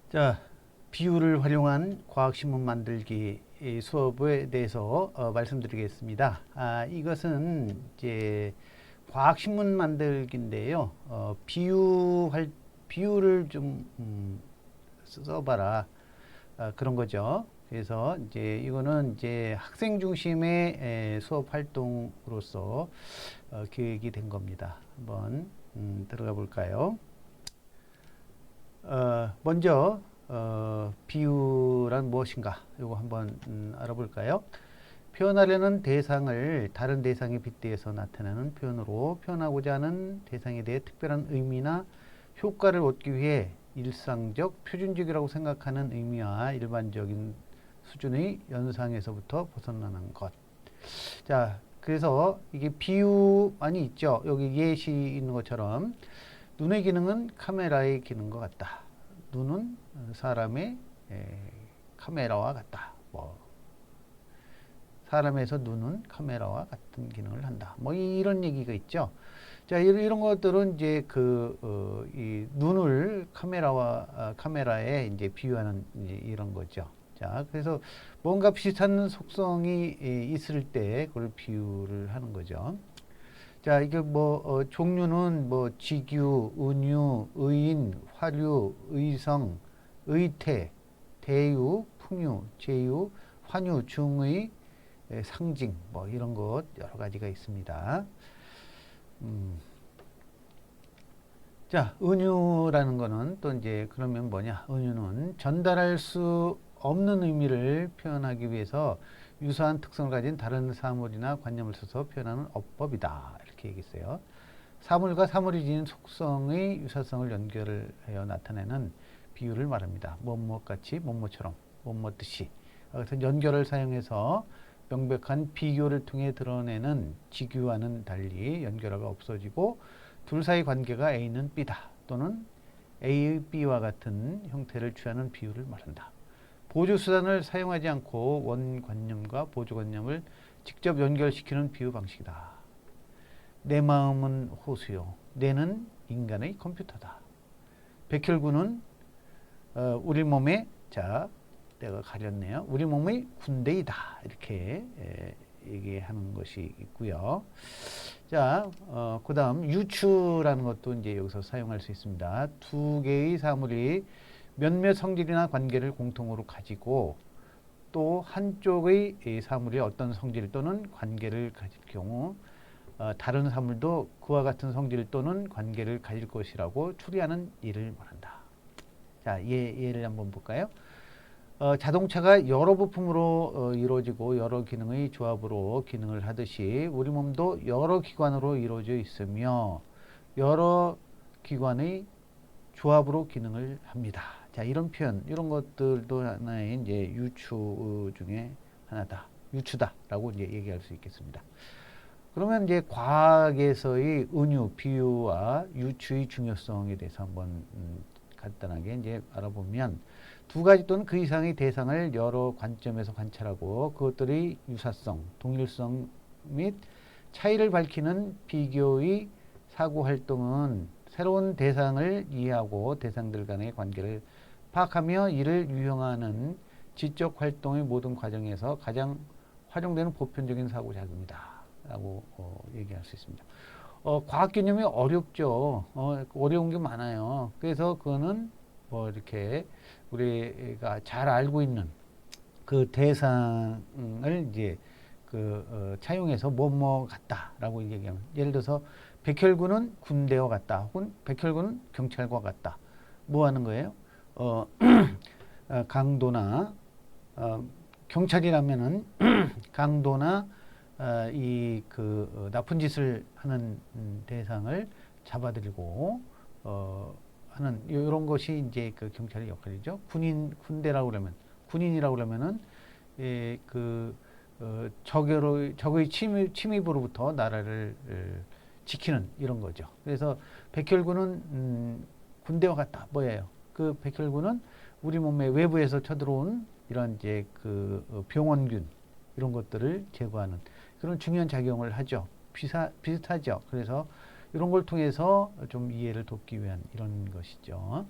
자, 비유를 활용한 과학신문 만들기 수업에 대해서 말씀드리겠습니다. 이것은 이제 과학신문 만들기인데요. 비유를 좀 써봐라. 그런 거죠. 그래서 이제 이거는 이제 학생 중심의 수업 활동으로서 기획이 된 겁니다. 한번 들어가 볼까요? 먼저 비유란 무엇인가 이거 한번 알아볼까요? 표현하려는 대상을 다른 대상에 빗대어서 나타내는 표현으로 표현하고자 하는 대상에 대해 특별한 의미나 효과를 얻기 위해 일상적, 표준적이라고 생각하는 의미와 일반적인 수준의 연상에서부터 벗어나는 것. 자, 그래서 이게 비유안이 있죠. 여기 예시 있는 것처럼 눈의 기능은 카메라의 기능과 같다. 눈은 사람의 카메라와 같다. 뭐 사람에서 눈은 카메라와 같은 기능을 한다. 뭐 이런 얘기가 있죠. 자, 이런 것들은 이제 이 눈을 카메라에 이제 비유하는 이제 이런 거죠. 자, 그래서 뭔가 비슷한 속성이 있을 때 그걸 비유를 하는 거죠. 자, 이게 종류는 직유, 은유, 의인, 화류, 의성, 의태, 대유, 풍유, 제유, 환유, 중의, 상징, 이런 것 여러 가지가 있습니다. 자, 은유라는 거는 또 이제 그러면 뭐냐? 은유는 전달할 수 없는 의미를 표현하기 위해서 유사한 특성을 가진 다른 사물이나 관념을 써서 표현하는 어법이다. 이렇게 얘기했어요. 사물과 사물이 지닌 속성의 유사성을 연결하여 나타내는 비유를 말합니다. 뭐뭐같이, 뭐뭐처럼, 뭐뭐듯이. 그래서 연결을 사용해서 명백한 비교를 통해 드러내는 직유와는 달리 연결어가 없어지고 둘 사이 관계가 A는 B다 또는 A의 B와 같은 형태를 취하는 비유를 말한다. 보조수단을 사용하지 않고 원관념과 보조관념을 직접 연결시키는 비유 방식이다. 내 마음은 호수요. 뇌는 인간의 컴퓨터다. 백혈구는 우리 몸의 내가 가렸네요. 우리 몸의 군대이다. 이렇게 얘기하는 것이 있고요. 자, 그 다음 유추라는 것도 이제 여기서 사용할 수 있습니다. 두 개의 사물이 몇몇 성질이나 관계를 공통으로 가지고 또 한쪽의 사물이 어떤 성질 또는 관계를 가질 경우 다른 사물도 그와 같은 성질 또는 관계를 가질 것이라고 추리하는 일을 말한다. 자, 예를 한번 볼까요? 자동차가 여러 부품으로 이루어지고 여러 기능의 조합으로 기능을 하듯이 우리 몸도 여러 기관으로 이루어져 있으며 여러 기관의 조합으로 기능을 합니다. 자, 이런 표현, 이런 것들도 하나의 이제 유추 중에 하나다. 유추다라고 이제 얘기할 수 있겠습니다. 그러면 이제 과학에서의 은유, 비유와 유추의 중요성에 대해서 한번 간단하게 이제 알아보면 두 가지 또는 그 이상의 대상을 여러 관점에서 관찰하고 그것들의 유사성, 동일성 및 차이를 밝히는 비교의 사고 활동은 새로운 대상을 이해하고 대상들 간의 관계를 파악하며 이를 유형하는 지적 활동의 모든 과정에서 가장 활용되는 보편적인 사고작용이다 라고 얘기할 수 있습니다. 과학 개념이 어렵죠. 어려운 게 많아요. 그래서 그거는 이렇게 우리가 잘 알고 있는 그 대상을 이제 차용해서 뭐뭐 같다라고 얘기하면, 예를 들어서 백혈구는 군대와 같다, 혹은 백혈구는 경찰과 같다. 뭐 하는 거예요? 강도나 경찰이라면은 강도나 나쁜 짓을 하는 대상을 잡아들이고 하는 이런 것이 이제 그 경찰의 역할이죠. 군대라고 그러면, 군인이라고 그러면은 적의 침입으로부터 나라를 지키는 이런 거죠. 그래서 백혈구는 군대와 같다. 뭐예요? 그 백혈구는 우리 몸의 외부에서 쳐들어온 이런 이제 그 병원균 이런 것들을 제거하는 그런 중요한 작용을 하죠. 비슷하죠. 그래서 이런 걸 통해서 좀 이해를 돕기 위한 이런 것이죠.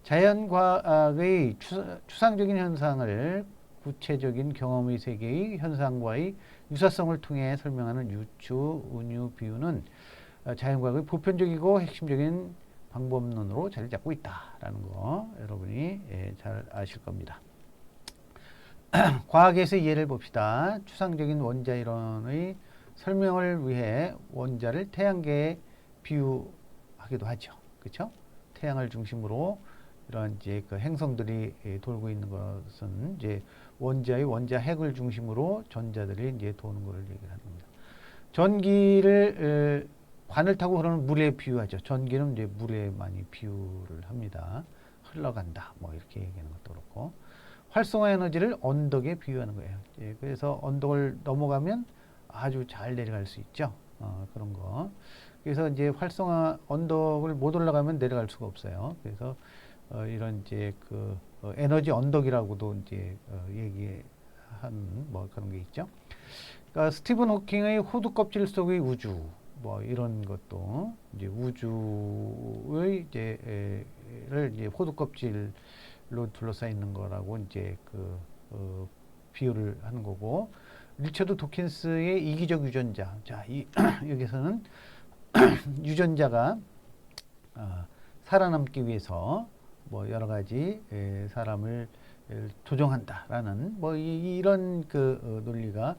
자연과학의 추상적인 현상을 구체적인 경험의 세계의 현상과의 유사성을 통해 설명하는 유추, 은유, 비유는 자연과학의 보편적이고 핵심적인 방법론으로 자리 잡고 있다라는 거 여러분이 잘 아실 겁니다. 과학에서 예를 봅시다. 추상적인 원자 이론의 설명을 위해 원자를 태양계에 비유하기도 하죠. 그렇죠? 태양을 중심으로 이런 이제 그 행성들이 돌고 있는 것은 이제 원자의 원자 핵을 중심으로 전자들이 이제 도는 것을 얘기를 하는 겁니다. 전기를 관을 타고 흐르는 물에 비유하죠. 전기는 이제 물에 많이 비유를 합니다. 흘러간다. 뭐 이렇게 얘기하는 것도 그렇고. 활성화 에너지를 언덕에 비유하는 거예요. 예, 그래서 언덕을 넘어가면 아주 잘 내려갈 수 있죠. 그런 거. 그래서 이제 활성화 언덕을 못 올라가면 내려갈 수가 없어요. 그래서 이런 이제 그 에너지 언덕이라고도 이제 얘기한 뭐 그런 게 있죠. 그러니까 스티븐 호킹의 호두 껍질 속의 우주 뭐 이런 것도 이제 우주의 이제를 이제 호두 껍질로 둘러싸여 있는 거라고 이제 그 비유를 하는 거고 리처드 도킨스의 이기적 유전자. 자, 여기서는 유전자가 살아남기 위해서 뭐 여러 가지 사람을 조종한다라는 뭐 이런 그 논리가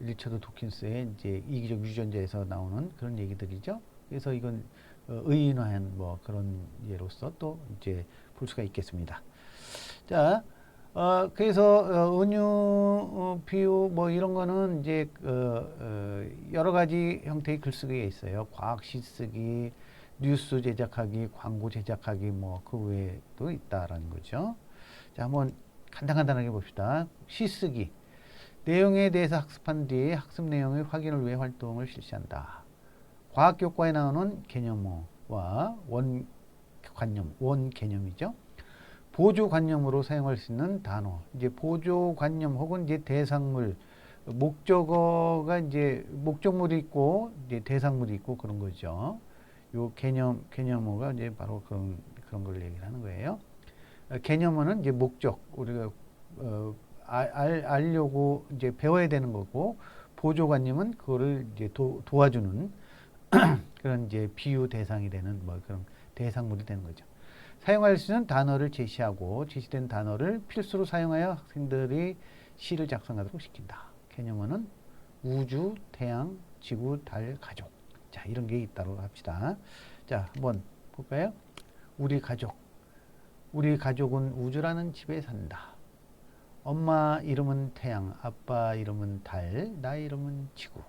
리처드 도킨스의 이제 이기적 유전자에서 나오는 그런 얘기들이죠. 그래서 이건 의인화한 뭐 그런 예로서 또 이제 볼 수가 있겠습니다. 자, 그래서 은유, 비유 뭐 이런 거는 이제 여러 가지 형태의 글쓰기가 있어요. 과학 시쓰기, 뉴스 제작하기, 광고 제작하기 뭐 그 외에도 있다라는 거죠. 자, 한번 간단하게 봅시다. 시쓰기. 내용에 대해서 학습한 뒤에 학습 내용의 확인을 위해 활동을 실시한다. 과학 교과에 나오는 개념어와 원관념, 원개념이죠. 보조관념으로 사용할 수 있는 단어. 이제 보조관념 혹은 이제 대상물, 목적어가 이제 목적물이 있고 이제 대상물이 있고 그런 거죠. 요 개념어가 이제 바로 그런 걸 얘기를 하는 거예요. 개념어는 이제 목적, 우리가 알려고 이제 배워야 되는 거고, 보조관념은 그거를 이제 도와주는 그런 이제 비유 대상이 되는 뭐 그런 대상물이 되는 거죠. 사용할 수 있는 단어를 제시하고 제시된 단어를 필수로 사용하여 학생들이 시를 작성하도록 시킨다. 개념어는 우주, 태양, 지구, 달, 가족. 자, 이런 게 있다고 합시다. 자, 한번 볼까요? 우리 가족. 우리 가족은 우주라는 집에 산다. 엄마 이름은 태양, 아빠 이름은 달, 나 이름은 지구.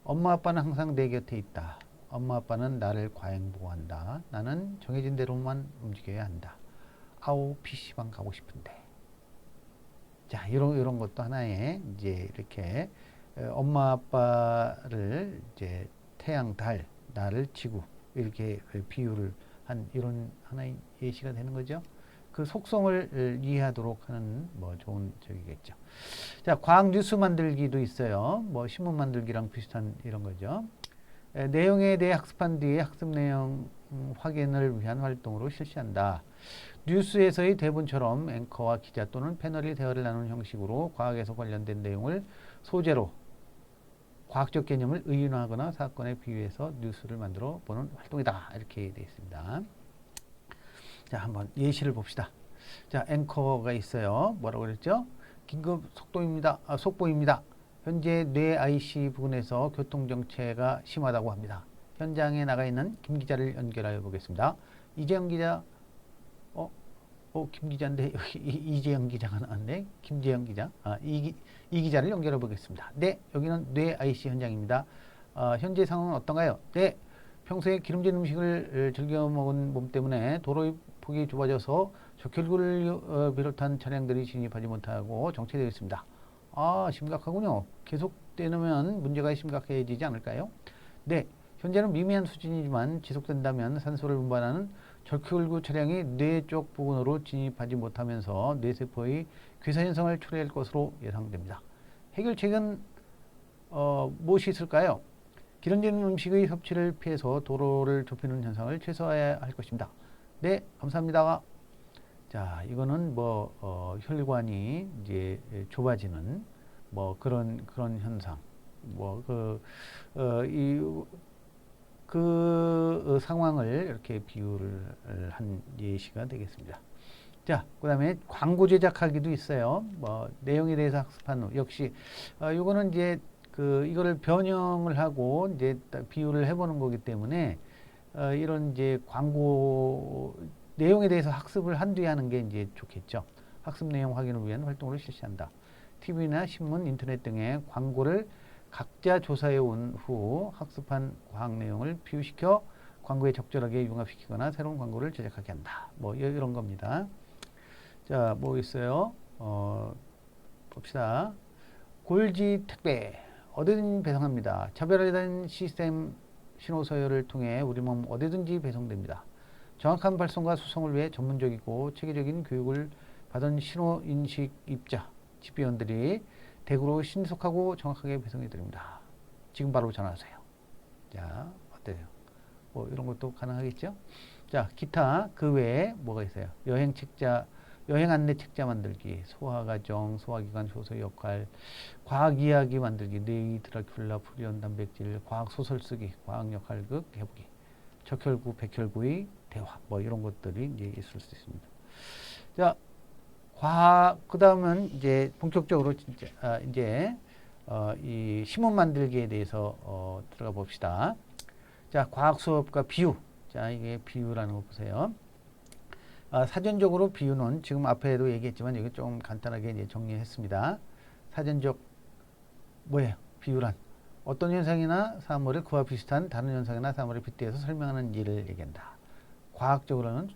엄마 아빠는 항상 내 곁에 있다. 엄마 아빠는 나를 과잉보호한다. 나는 정해진 대로만 움직여야 한다. 아우 PC방 가고 싶은데. 자, 이런 것도 하나의 이제 이렇게 엄마 아빠를 이제 태양, 달, 나를 지구 이렇게 비유를 한 이런 하나의 예시가 되는 거죠. 그 속성을 이해하도록 하는 뭐 좋은 적이겠죠. 자, 과학 뉴스 만들기도 있어요. 뭐 신문 만들기랑 비슷한 이런 거죠. 내용에 대해 학습한 뒤에 학습 내용 확인을 위한 활동으로 실시한다. 뉴스에서의 대본처럼 앵커와 기자 또는 패널이 대화를 나누는 형식으로 과학에서 관련된 내용을 소재로 과학적 개념을 의인화하거나 사건에 비유해서 뉴스를 만들어 보는 활동이다. 이렇게 되어 있습니다. 자, 한번 예시를 봅시다. 자, 앵커가 있어요. 뭐라고 그랬죠? 긴급 속보입니다. 현재 뇌 IC 부근에서 교통정체가 심하다고 합니다. 현장에 나가 있는 김 기자를 연결하여 보겠습니다. 이재영 기자, 김 기자인데 이재영 기자가 나왔네. 김재영 기자. 이 기자를 연결해 보겠습니다. 네, 여기는 뇌 IC 현장입니다. 현재 상황은 어떤가요? 네, 평소에 기름진 음식을 즐겨 먹은 몸 때문에 도로의 폭이 좁아져서 적혈구를 비롯한 차량들이 진입하지 못하고 정체되어 있습니다. 심각하군요. 계속되면 문제가 심각해지지 않을까요? 네, 현재는 미미한 수준이지만 지속된다면 산소를 운반하는 적혈구 차량이 뇌 쪽 부분으로 진입하지 못하면서 뇌세포의 괴사 현상을 초래할 것으로 예상됩니다. 해결책은 무엇이 있을까요? 기름진 음식의 섭취를 피해서 도로를 좁히는 현상을 최소화해야 할 것입니다. 네, 감사합니다. 자, 이거는 혈관이 이제 좁아지는 그런 현상, 상황을 이렇게 비유를 한 예시가 되겠습니다. 자, 그 다음에 광고 제작하기도 있어요. 내용에 대해서 학습한 후, 역시, 요거는 이제 이거를 변형을 하고 이제 비유를 해보는 거기 때문에, 이런 이제 광고 내용에 대해서 학습을 한 뒤에 하는 게 이제 좋겠죠. 학습 내용 확인을 위한 활동을 실시한다. TV나 신문, 인터넷 등의 광고를 각자 조사해 온 후 학습한 과학 내용을 비유시켜 광고에 적절하게 융합시키거나 새로운 광고를 제작하게 한다. 이런 겁니다. 자, 뭐 있어요? 봅시다. 골지 택배. 어디든 배송합니다. 차별화된 시스템 신호 서열을 통해 우리 몸 어디든지 배송됩니다. 정확한 발송과 수송을 위해 전문적이고 체계적인 교육을 받은 신호 인식 입자, 집배원들이 대구로 신속하고 정확하게 배송해 드립니다. 지금 바로 전화하세요. 자, 어때요? 이런 것도 가능하겠죠? 자, 기타 그 외에 뭐가 있어요? 여행 안내 책자 만들기, 소화과정, 소화기관 효소 역할, 과학 이야기 만들기, 뇌의 드라큘라, 프리온 단백질, 과학 소설 쓰기, 과학 역할극 해보기, 적혈구, 백혈구의 대화, 이런 것들이 이제 있을 수 있습니다. 자, 그 다음은 이제 본격적으로 이 신문 만들기에 대해서 들어가 봅시다. 자, 과학 수업과 비유. 자, 이게 비유라는 거 보세요. 사전적으로 비유는 지금 앞에도 얘기했지만 여기 좀 간단하게 이제 정리했습니다. 사전적 뭐예요? 비유란 어떤 현상이나 사물을 그와 비슷한 다른 현상이나 사물에 빗대어서 설명하는 일을 얘기한다. 과학적으로는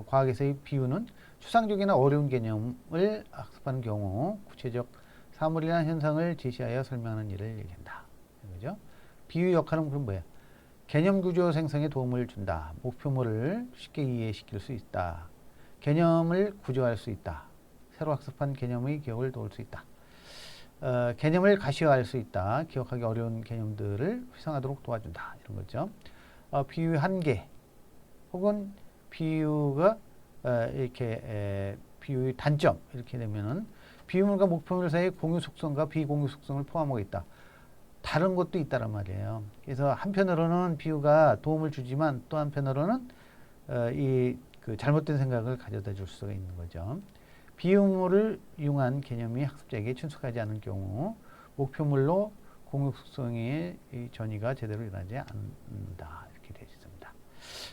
과학에서의 비유는 추상적이나 어려운 개념을 학습하는 경우 구체적 사물이나 현상을 제시하여 설명하는 일을 얘기한다. 그죠? 비유 역할은 그럼 뭐예요? 개념 구조 생성에 도움을 준다. 목표물을 쉽게 이해시킬 수 있다. 개념을 구조할 수 있다. 새로 학습한 개념의 기억을 도울 수 있다. 개념을 가시화할 수 있다. 기억하기 어려운 개념들을 회상하도록 도와준다. 이런 거죠. 비유의 한계 혹은 비유가 비유의 단점 이렇게 되면은 비유물과 목표물 사이의 공유 속성과 비공유 속성을 포함하고 있다. 다른 것도 있다란 말이에요. 그래서 한편으로는 비유가 도움을 주지만 또 한편으로는 잘못된 생각을 가져다 줄 수가 있는 거죠. 비유물을 이용한 개념이 학습자에게 친숙하지 않은 경우 목표물로 공유 속성의 전이가 제대로 일어나지 않는다. 이렇게 되어 있습니다.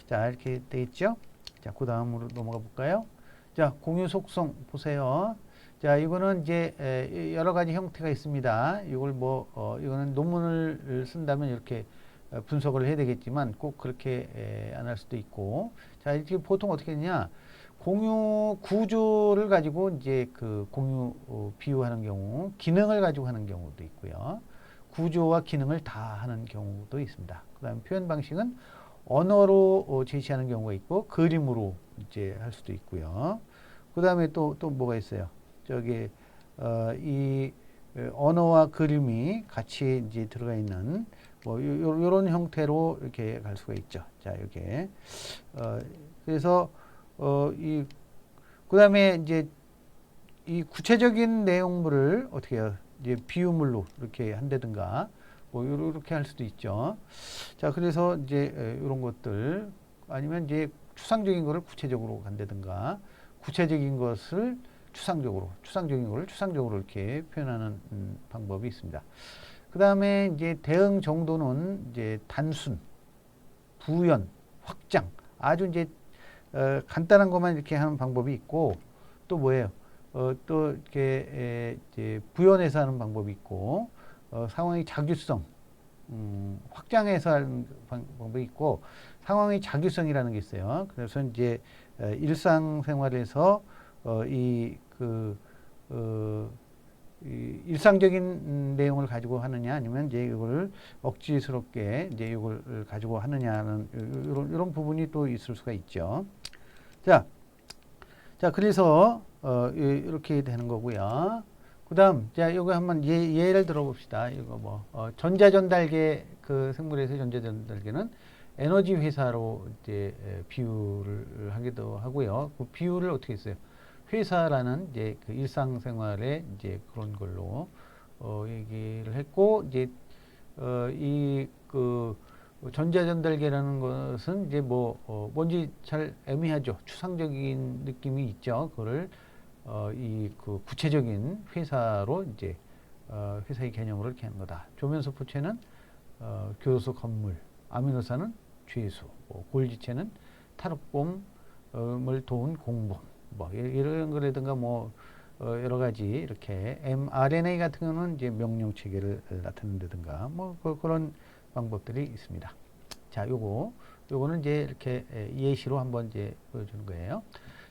자, 이렇게 되어 있죠. 자, 그 다음으로 넘어가 볼까요? 자, 공유 속성 보세요. 자, 이거는 이제 여러 가지 형태가 있습니다. 이거는 논문을 쓴다면 이렇게 분석을 해야 되겠지만 꼭 그렇게 안 할 수도 있고. 자, 이렇게 보통 어떻게 하냐? 공유 구조를 가지고 이제 공유 비유하는 경우, 기능을 가지고 하는 경우도 있고요. 구조와 기능을 다 하는 경우도 있습니다. 그 다음에 표현 방식은 언어로 제시하는 경우가 있고, 그림으로 이제 할 수도 있고요. 그 다음에 또 뭐가 있어요? 이 언어와 그림이 같이 이제 들어가 있는 요런 형태로 이렇게 갈 수가 있죠. 자, 이렇게. 그래서 그다음에 이제 이 구체적인 내용물을 어떻게 해요? 이제 비유물로 이렇게 한다든가 이렇게 할 수도 있죠. 자, 그래서 이제 이런 것들 아니면 이제 추상적인 거를 구체적으로 간다든가 구체적인 것을 추상적인 거를 추상적으로 이렇게 표현하는 방법이 있습니다. 그 다음에 이제 대응 정도는 이제 단순, 부연, 확장, 아주 이제 간단한 것만 이렇게 하는 방법이 있고 또 뭐예요? 또 이렇게 이제 부연해서 하는 방법이 있고 상황의 자규성, 확장해서 하는 방법이 있고 상황의 자규성이라는 게 있어요. 그래서 이제 일상생활에서 일상적인 내용을 가지고 하느냐 아니면 이제 이걸 억지스럽게 이제 이걸 가지고 하느냐는 이런 부분이 또 있을 수가 있죠. 자, 그래서 이렇게 되는 거고요. 그다음 자 이거 한번 예를 들어봅시다. 이거 뭐 전자전달계 그 생물에서 전자전달계는 에너지 회사로 이제 비유를 하기도 하고요. 그 비유를 어떻게 했어요? 회사라는 이제 그 일상생활의 이제 그런 걸로 얘기를 했고 이제 이 그 전자전달계라는 것은 이제 뭐 뭔지 잘 애매하죠. 추상적인 느낌이 있죠. 그거를 이 그 구체적인 회사로 이제 회사의 개념으로 이렇게 하는 거다. 조면소포체는 교도소 건물, 아미노산은 죄수, 뭐 골지체는 탈옥범을 도운 공범, 뭐 이런 거라든가 뭐 여러 가지 이렇게 mRNA 같은 경우는 이제 명령 체계를 나타낸다든가 뭐 그런 방법들이 있습니다. 자, 요거는 이제 이렇게 예시로 한번 이제 보여주는 거예요.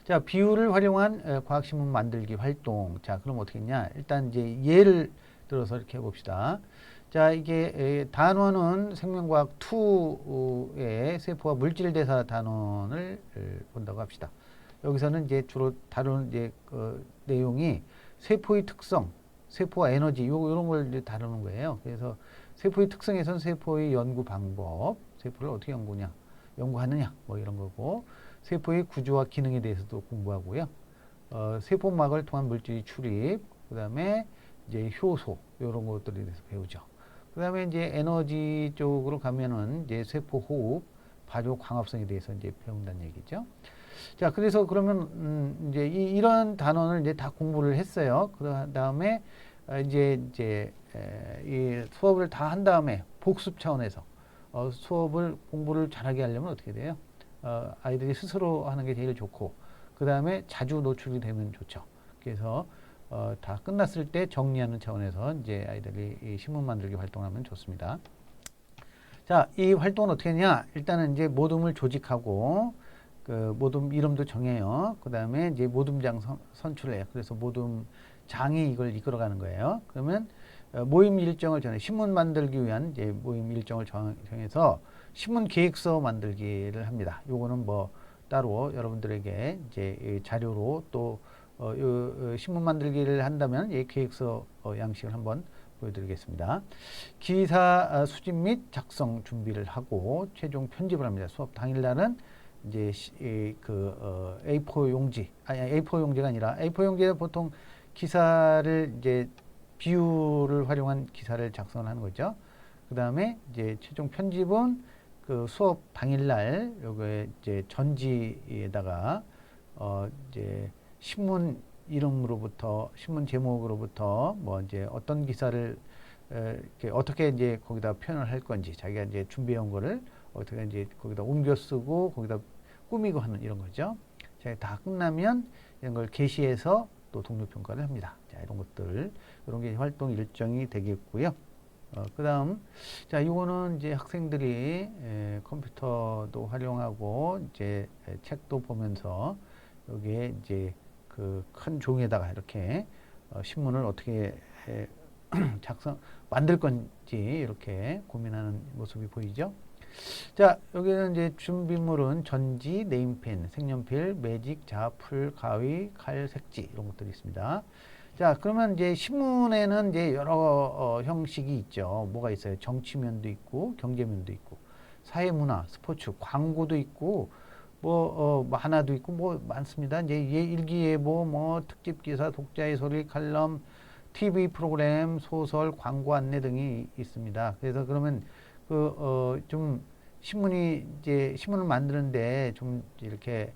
자, 비유를 활용한 과학신문 만들기 활동. 자, 그럼 어떻게 했냐? 일단 이제 예를 들어서 이렇게 해봅시다. 자, 이게 단원은 생명과학 2의 세포와 물질 대사 단원을 본다고 합시다. 여기서는 이제 주로 다루는 이제 내용이 세포의 특성, 세포와 에너지 이런 걸 이제 다루는 거예요. 그래서 세포의 특성에선 세포의 연구 방법, 세포를 어떻게 연구하느냐, 뭐 이런 거고, 세포의 구조와 기능에 대해서도 공부하고요. 세포막을 통한 물질이 출입, 그 다음에 이제 효소 이런 것들에 대해서 배우죠. 그 다음에 이제 에너지 쪽으로 가면은 이제 세포 호흡, 발효 광합성에 대해서 이제 배운다는 얘기죠. 자, 그래서 그러면 이제 이런 단원을 이제 다 공부를 했어요. 그 다음에 이제 이 수업을 다 한 다음에 복습 차원에서 공부를 잘하게 하려면 어떻게 돼요? 아이들이 스스로 하는 게 제일 좋고, 그 다음에 자주 노출이 되면 좋죠. 그래서 다 끝났을 때 정리하는 차원에서 이제 아이들이 이 신문 만들기 활동하면 좋습니다. 자, 이 활동은 어떻게 하냐? 일단은 이제 모둠을 조직하고, 그 모둠 이름도 정해요. 그 다음에 이제 모둠장 선출을 해요. 그래서 모둠장이 이걸 이끌어가는 거예요. 그러면 모임 일정을 정해 신문 만들기 위한 이제 모임 일정을 정해서 신문 계획서 만들기를 합니다. 요거는 뭐 따로 여러분들에게 이제 자료로 또 신문 만들기를 한다면 이 계획서 양식을 한번 보여드리겠습니다. 기사 수집 및 작성 준비를 하고 최종 편집을 합니다. 수업 당일날은 이제 A4 용지, A4 용지가 아니라 A4 용지에 보통 기사를 이제 비유를 활용한 기사를 작성을 하는 거죠. 그 다음에 이제 최종 편집은 그 수업 당일날 요거에 이제 전지에다가 이제 신문 이름으로부터 신문 제목으로부터 뭐 이제 어떤 기사를 이렇게 어떻게 이제 거기다 표현을 할 건지 자기가 이제 준비한 거를 어떻게 이제 거기다 옮겨 쓰고 거기다 꾸미고 하는 이런 거죠. 자, 다 끝나면 이런 걸 게시해서 또 동료 평가를 합니다. 자, 이런 것들 이런 게 활동 일정이 되겠고요. 그다음 자, 이거는 이제 학생들이 컴퓨터도 활용하고 이제 책도 보면서 여기에 이제 그 큰 종이에다가 이렇게 신문을 어떻게 만들 건지 이렇게 고민하는 모습이 보이죠. 자, 여기는 이제 준비물은 전지, 네임펜, 색연필, 매직, 자풀, 가위, 칼, 색지 이런 것들이 있습니다. 자, 그러면 이제 신문에는 이제 여러 형식이 있죠. 뭐가 있어요? 정치면도 있고, 경제면도 있고, 사회문화, 스포츠, 광고도 있고, 뭐 만화도 있고, 뭐 많습니다. 이제 일기예보, 뭐 특집 기사, 독자의 소리, 칼럼, TV 프로그램, 소설, 광고 안내 등이 있습니다. 그래서 그러면 좀 신문을 만드는데 좀 이렇게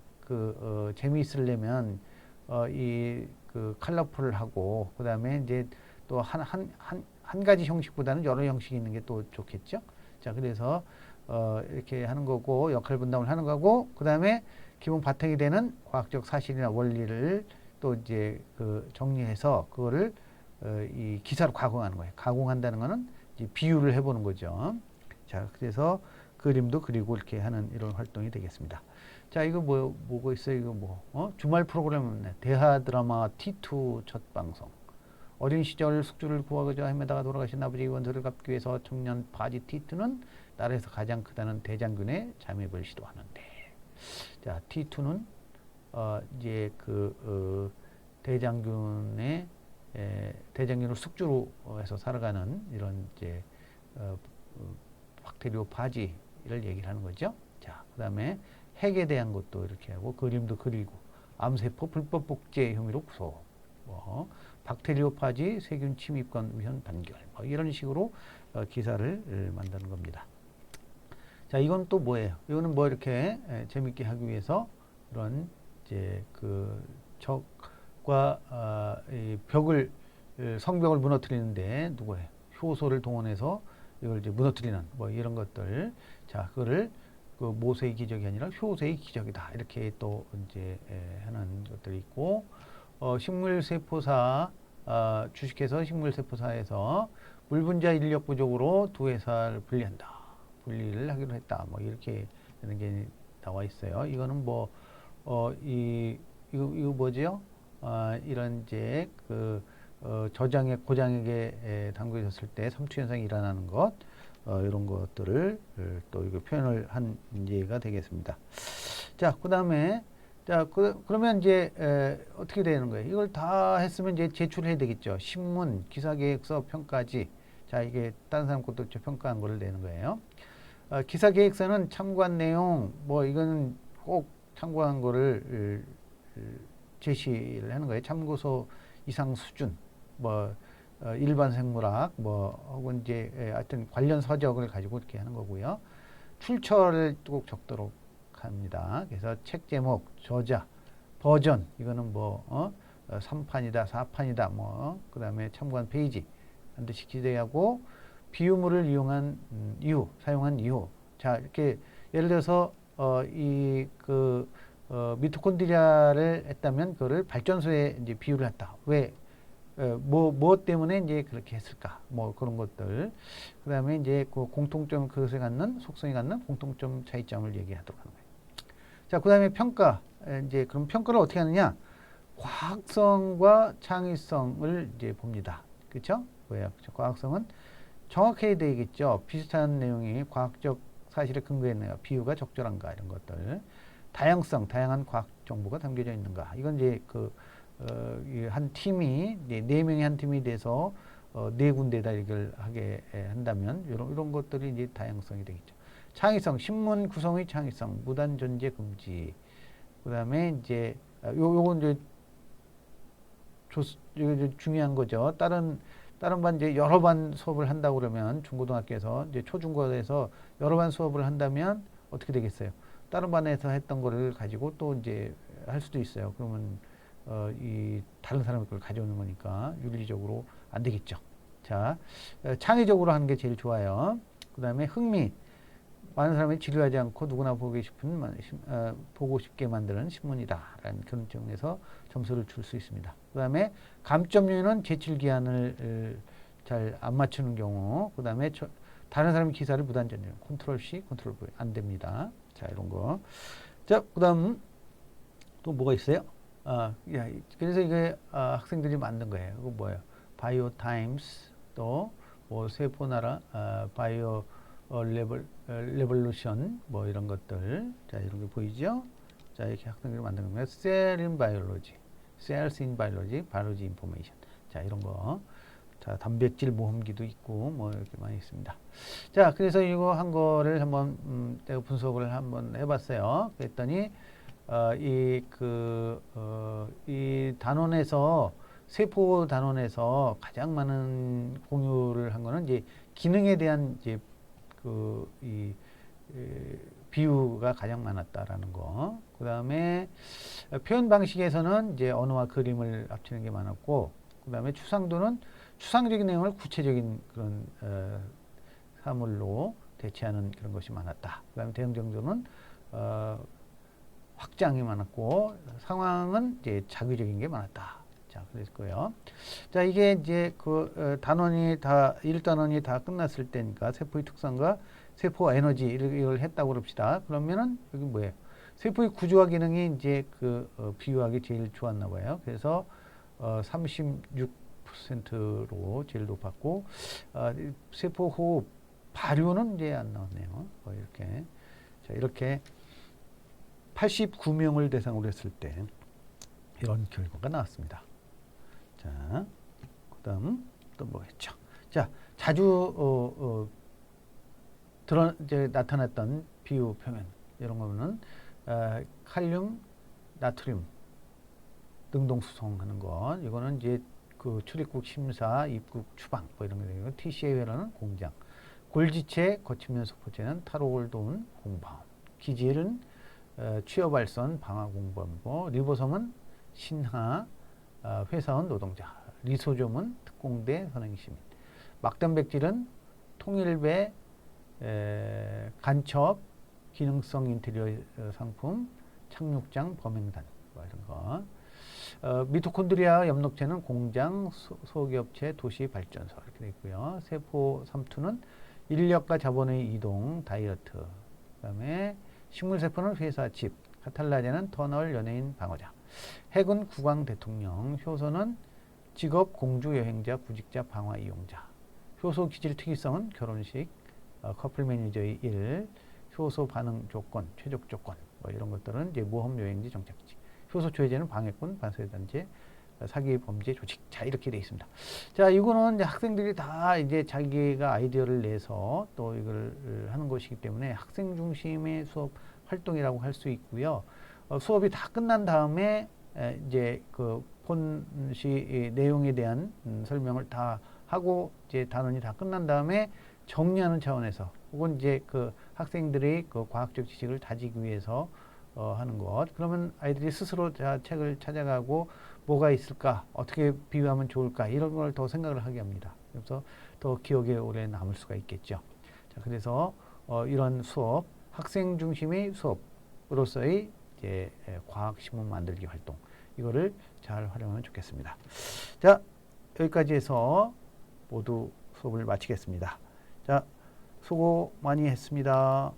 재미있으려면 그 컬러풀하고 그다음에 이제 또 한 가지 형식보다는 여러 형식이 있는 게 또 좋겠죠. 자, 그래서 이렇게 하는 거고 역할 분담을 하는 거고 그다음에 기본 바탕이 되는 과학적 사실이나 원리를 또 이제 정리해서 그거를 이 기사로 가공하는 거예요. 가공한다는 거는 이제 비유를 해보는 거죠. 자, 그래서 그림도 그리고 이렇게 하는 이런 활동이 되겠습니다. 자, 이거 뭐가 있어요? 이거 주말 프로그램 대하 드라마 T2 첫 방송. 어린 시절 숙주를 구하고자 헤매다가 돌아가신 아버지의 원수를 갚기 위해서 청년 바지 티투는 나라에서 가장 크다는 대장균의 잠입을 시도하는데, 자, 티투는 이제 대장균의 대장균을 숙주로 해서 살아가는 이런 이제 박테리오 바지를 얘기를 하는 거죠. 자, 그다음에 핵에 대한 것도 이렇게 하고 그림도 그리고 암세포 불법 복제 혐의로 구속, 뭐 박테리오파지 세균 침입권 위헌 판결, 뭐 이런 식으로 기사를 만드는 겁니다. 자, 이건 또 뭐예요? 이거는 뭐 이렇게 재밌게 하기 위해서 그런 이제 적과 이 벽을 성벽을 무너뜨리는데 누구예요? 효소를 동원해서 이걸 이제 무너뜨리는 뭐 이런 것들. 자, 그거를 모세의 기적이 아니라 효소의 기적이다. 이렇게 또 이제 하는 것들이 있고, 식물세포사 주식회사 식물세포사에서 물분자 인력 부족으로 두 회사를 분리한다. 분리를 하기로 했다. 뭐 이렇게 되는 게 나와 있어요. 이거는 뭐 이거 뭐지요? 이런 이제 저장액 고장액에 담겨 있었을 때 삼투 현상이 일어나는 것, 이런 것들을 또 이거 표현을 한 예가 되겠습니다. 자, 그다음에 자, 그러면 이제 어떻게 되는 거예요? 이걸 다 했으면 이제 제출해야 되겠죠. 신문, 기사계획서, 평가지. 자, 이게 다른 사람 것도 평가한 거를 내는 거예요. 기사계획서는 참고한 내용, 뭐 이거는 꼭 참고한 거를 제시를 하는 거예요. 참고서 이상 수준, 뭐 일반 생물학, 뭐 혹은 이제 하여튼 관련 서적을 가지고 이렇게 하는 거고요. 출처를 꼭 적도록 합니다. 그래서 책 제목, 저자, 버전, 이거는 뭐 3판이다, 4판이다, 뭐 그다음에 참고한 페이지 반드시 기재하고, 비유물을 이용한 이유, 사용한 이유. 자, 이렇게 예를 들어서 미토콘드리아를 했다면 그거를 발전소에 이제 비유를 했다. 왜? 무엇 때문에 이제 그렇게 했을까? 뭐 그런 것들. 그다음에 이제 공통점, 그것에 갖는 속성이 갖는 공통점, 차이점을 얘기하도록 하는 거예요. 자, 그다음에 평가. 이제 그럼 평가를 어떻게 하느냐? 과학성과 창의성을 이제 봅니다. 그렇죠? 뭐야? 과학성은 정확해야 되겠죠. 비슷한 내용이 과학적 사실에 근거했나요? 비유가 적절한가? 이런 것들. 다양성, 다양한 과학 정보가 담겨져 있는가? 이건 이제 한 팀이 네 명의 한 팀이 돼서 네 군데다 이걸 하게 한다면 이런 것들이 이제 다양성이 되겠죠. 창의성, 신문 구성의 창의성, 무단 존재 금지. 그다음에 이제 요건 이제 이거 중요한 거죠. 다른 반 이제 여러 반 수업을 한다고 그러면 중고등학교에서 이제 초중고에서 여러 반 수업을 한다면 어떻게 되겠어요? 다른 반에서 했던 거를 가지고 또 이제 할 수도 있어요. 그러면 이 다른 사람의 걸 가져오는 거니까 윤리적으로 안 되겠죠. 자, 창의적으로 하는 게 제일 좋아요. 그다음에 흥미. 많은 사람이 지루하지 않고 누구나 보고 싶게 만드는 신문이다라는 그런 점에서 점수를 줄 수 있습니다. 그다음에 감점률은 제출 기한을 잘 안 맞추는 경우, 그다음에 다른 사람의 기사를 무단 전송, 컨트롤 C, 컨트롤 V 안 됩니다. 자, 이런 거. 자, 그다음 또 뭐가 있어요? 그래서 이게 학생들이 만든 거예요. 이거 뭐예요? 바이오 타임스, 또 뭐 세포나라, 바이오 레볼루션, 뭐 이런 것들. 자, 이런 게 보이죠? 자, 이렇게 학생들이 만든 겁니다. 셀 인 바이올로지, 셀스 인 바이올로지, 바이올로지 인포메이션. 자, 이런 거. 자, 단백질 모험기도 있고 뭐 이렇게 많이 있습니다. 자, 그래서 이거 한 거를 한번 내가 분석을 한번 해봤어요. 그랬더니 이 단원에서, 세포 단원에서 가장 많은 공유를 한 거는 이제 기능에 대한 이제 비유가 가장 많았다라는 거. 그 다음에 표현 방식에서는 이제 언어와 그림을 합치는 게 많았고, 그 다음에 추상도는 추상적인 내용을 구체적인 그런 사물로 대체하는 그런 것이 많았다. 그 다음에 대응 정도는 확장이 많았고, 상황은 이제 자기적인 게 많았다. 자, 그랬고요. 자, 이게 이제 단원이 다, 1단원이 다 끝났을 때니까 세포의 특성과 세포 에너지 이걸 했다고 그럽시다. 그러면은 여기 뭐예요? 세포의 구조와 기능이 이제 비유하기 제일 좋았나 봐요. 그래서 36 50%로 제일 높았고, 세포호흡 발효는 이제 안 나왔네요. 이렇게. 자, 이렇게 89명을 대상으로 했을 때 이런 결과가 나왔습니다. 자, 그다음 또 뭐겠죠? 자, 자주 이제 나타났던 비유 표면 이런 거는 칼륨, 나트륨 능동수송하는 것. 이거는 이제 그 출입국 심사, 입국 추방 뭐 이런 거 되고, TCA 회로는 공장, 골지체 거침면서 포체는 탈옥을 도운 공범, 기질은 취업발선 방화공범이고, 리보솜은 신하 회사원 노동자, 리소좀은 특공대 선행시민, 막단백질은 통일배 간첩 기능성 인테리어 상품 착륙장 범행단 뭐 이런 거. 미토콘드리아 엽록체는 공장, 소기업체, 도시 발전소 이렇게 되어 있고요. 세포 삼투는 인력과 자본의 이동, 다이어트. 그다음에 식물세포는 회사, 집. 카탈라제는 터널, 연예인, 방어자. 핵은 국왕, 대통령. 효소는 직업, 공주, 여행자, 구직자, 방화, 이용자. 효소 기질 특이성은 결혼식, 커플 매니저의 일, 효소 반응 조건, 최적 조건, 뭐 이런 것들은 이제 모험, 여행지, 정착지. 효소 조회제는 방해꾼, 반사회단체, 사기 범죄 조직. 자, 이렇게 되어 있습니다. 자, 이거는 이제 학생들이 다 이제 자기가 아이디어를 내서 또 이걸 하는 것이기 때문에 학생 중심의 수업 활동이라고 할 수 있고요. 수업이 다 끝난 다음에 이제 그 본시 내용에 대한 설명을 다 하고 이제 단원이 다 끝난 다음에 정리하는 차원에서 혹은 이제 그 학생들의 그 과학적 지식을 다지기 위해서 하는 것. 그러면 아이들이 스스로 책을 찾아가고 뭐가 있을까, 어떻게 비유하면 좋을까 이런 걸 더 생각을 하게 합니다. 그래서 더 기억에 오래 남을 수가 있겠죠. 자, 그래서 이런 수업, 학생 중심의 수업으로서의 이제 과학 신문 만들기 활동, 이거를 잘 활용하면 좋겠습니다. 자, 여기까지 해서 모두 수업을 마치겠습니다. 자, 수고 많이 했습니다.